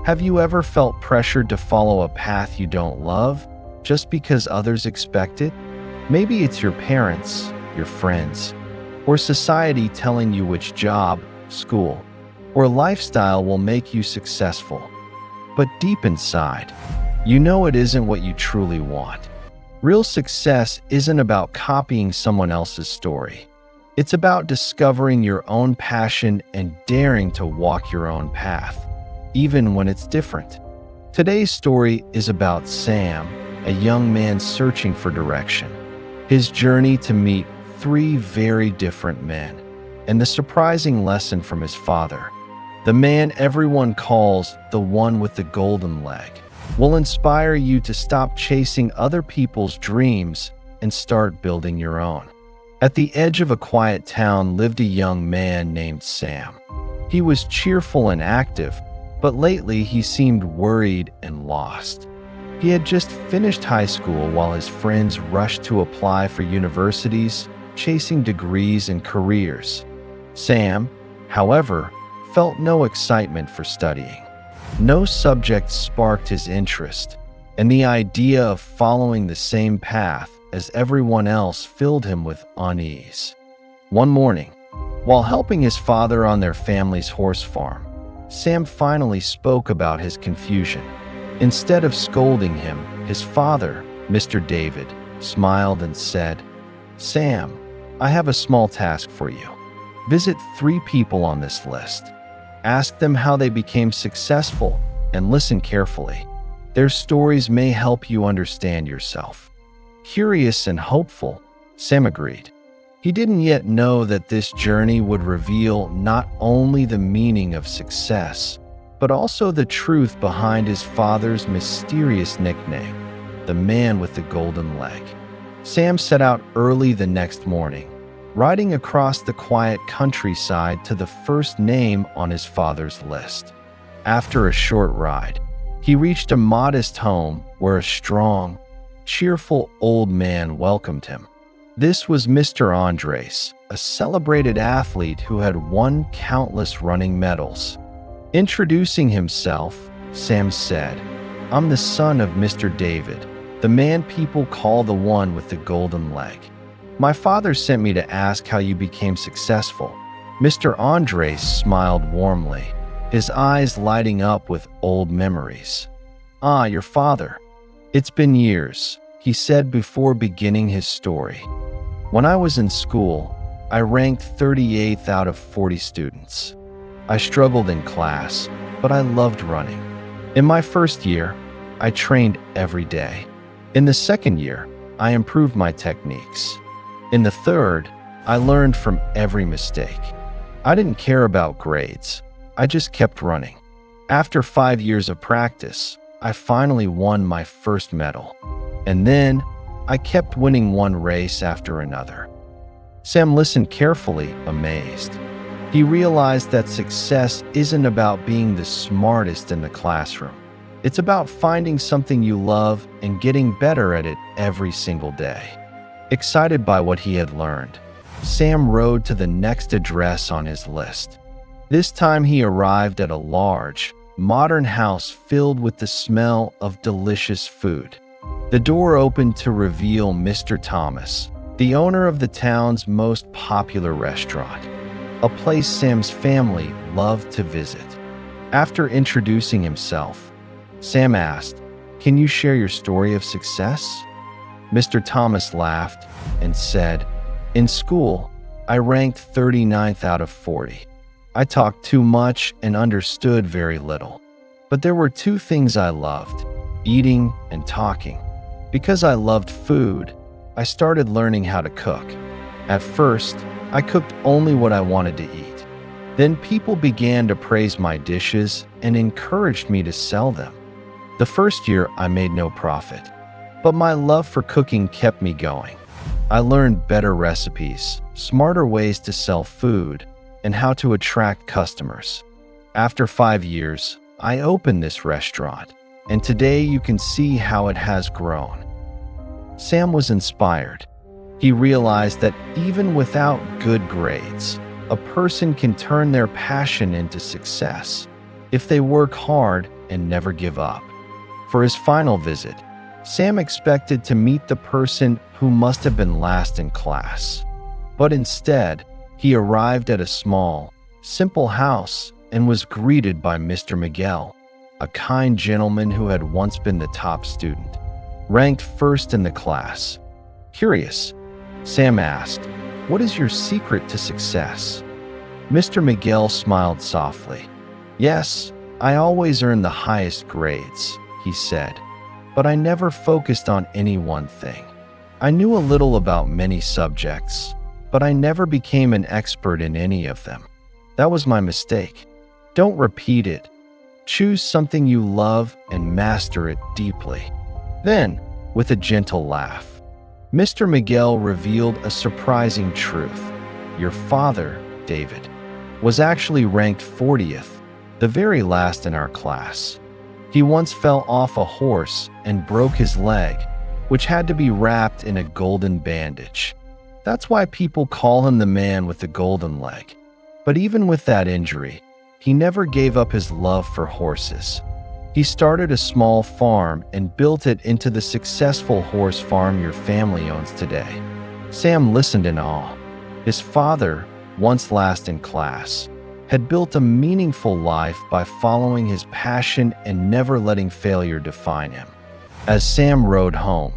Have you ever felt pressured to follow a path you don't love just because others expect it? Maybe it's your parents, your friends, or society telling you which job, school, or lifestyle will make you successful. But deep inside, you know it isn't what you truly want. Real success isn't about copying someone else's story. It's about discovering your own passion and daring to walk your own path, even when it's different. Today's story is about Sam, a young man searching for direction, his journey to meet three very different men, and the surprising lesson from his father. The man everyone calls the one with the golden leg will inspire you to stop chasing other people's dreams and start building your own. At the edge of a quiet town lived a young man named Sam. He was cheerful and active, but lately he seemed worried and lost. He had just finished high school while his friends rushed to apply for universities, chasing degrees and careers. Sam, however, felt no excitement for studying. No subject sparked his interest, and the idea of following the same path as everyone else filled him with unease. One morning, while helping his father on their family's horse farm, Sam finally spoke about his confusion. Instead of scolding him, his father, Mr. David, smiled and said, "Sam, I have a small task for you. Visit 3 people on this list. Ask them how they became successful and listen carefully. Their stories may help you understand yourself." Curious and hopeful, Sam agreed. He didn't yet know that this journey would reveal not only the meaning of success, but also the truth behind his father's mysterious nickname, the man with the golden leg. Sam set out early the next morning, riding across the quiet countryside to the first name on his father's list. After a short ride, he reached a modest home where a strong, cheerful old man welcomed him. This was Mr. Andres, a celebrated athlete who had won countless running medals. Introducing himself, Sam said, "I'm the son of Mr. David, the man people call the one with the golden leg. My father sent me to ask how you became successful." Mr. Andres smiled warmly, his eyes lighting up with old memories. "Ah, your father. It's been years," he said before beginning his story. "When I was in school, I ranked 38th out of 40 students. I struggled in class, but I loved running. In my first year, I trained every day. In the second year, I improved my techniques. In the third, I learned from every mistake. I didn't care about grades. I just kept running. After 5 years of practice, I finally won my first medal. And then, I kept winning one race after another." Sam listened carefully, amazed. He realized that success isn't about being the smartest in the classroom. It's about finding something you love and getting better at it every single day. Excited by what he had learned, Sam rode to the next address on his list. This time he arrived at a large, modern house filled with the smell of delicious food. The door opened to reveal Mr. Thomas, the owner of the town's most popular restaurant, a place Sam's family loved to visit. After introducing himself, Sam asked, "Can you share your story of success?" Mr. Thomas laughed and said, "In school, I ranked 39th out of 40. I talked too much and understood very little. But there were 2 things I loved, eating and talking. Because I loved food, I started learning how to cook. At first, I cooked only what I wanted to eat. Then people began to praise my dishes and encouraged me to sell them. The first year, I made no profit, but my love for cooking kept me going. I learned better recipes, smarter ways to sell food, and how to attract customers. After 5 years, I opened this restaurant, and today you can see how it has grown." Sam was inspired. He realized that even without good grades, a person can turn their passion into success. If they work hard and never give up. For his final visit, Sam expected to meet the person who must have been last in class. But instead, he arrived at a small, simple house and was greeted by Mr. Miguel, a kind gentleman who had once been the top student, ranked first in the class. Curious, Sam asked, "What is your secret to success?" Mr. Miguel smiled softly. "Yes, I always earned the highest grades," he said, "but I never focused on any one thing. I knew a little about many subjects, but I never became an expert in any of them. That was my mistake. Don't repeat it. Choose something you love and master it deeply." Then, with a gentle laugh, Mr. Miguel revealed a surprising truth. Your father, David, was actually ranked 40th, the very last in our class. He once fell off a horse and broke his leg, which had to be wrapped in a golden bandage. That's why people call him the man with the golden leg. But even with that injury, he never gave up his love for horses. He started a small farm and built it into the successful horse farm your family owns today. Sam listened in awe. His father, once last in class, had built a meaningful life by following his passion and never letting failure define him. As Sam rode home,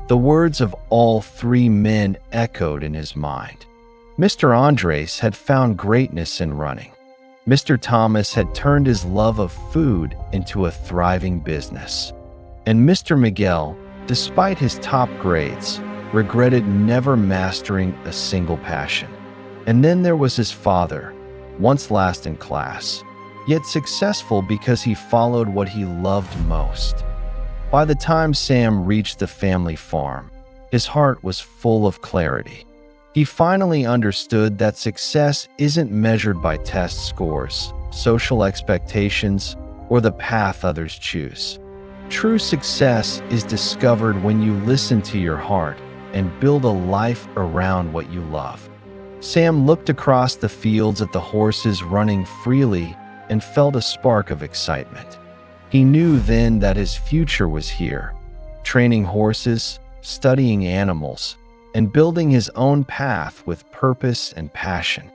the words of all three men echoed in his mind. Mr. Andres had found greatness in running. Mr. Thomas had turned his love of food into a thriving business. And Mr. Miguel, despite his top grades, regretted never mastering a single passion. And then there was his father, once last in class, yet successful because he followed what he loved most. By the time Sam reached the family farm, his heart was full of clarity. He finally understood that success isn't measured by test scores, social expectations, or the path others choose. True success is discovered when you listen to your heart and build a life around what you love. Sam looked across the fields at the horses running freely and felt a spark of excitement. He knew then that his future was here, training horses, studying animals, and building his own path with purpose and passion.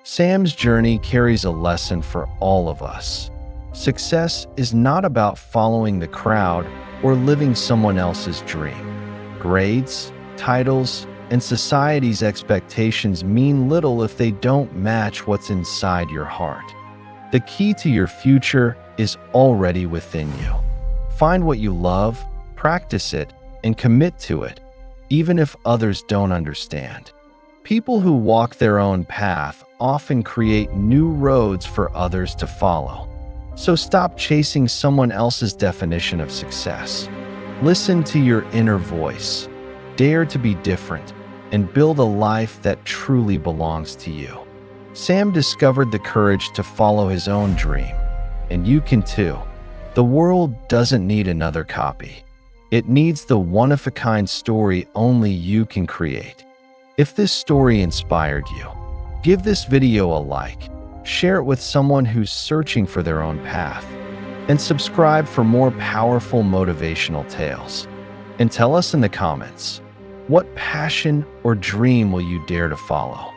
Sam's journey carries a lesson for all of us. Success is not about following the crowd or living someone else's dream. Grades, titles, and society's expectations mean little if they don't match what's inside your heart. The key to your future is already within you. Find what you love, practice it, and commit to it, even if others don't understand. People who walk their own path often create new roads for others to follow. So stop chasing someone else's definition of success. Listen to your inner voice, dare to be different, and build a life that truly belongs to you. Sam discovered the courage to follow his own dream, and you can too. The world doesn't need another copy. It needs the one-of-a-kind story only you can create. If this story inspired you, give this video a like, share it with someone who's searching for their own path, and subscribe for more powerful motivational tales. And tell us in the comments, what passion or dream will you dare to follow?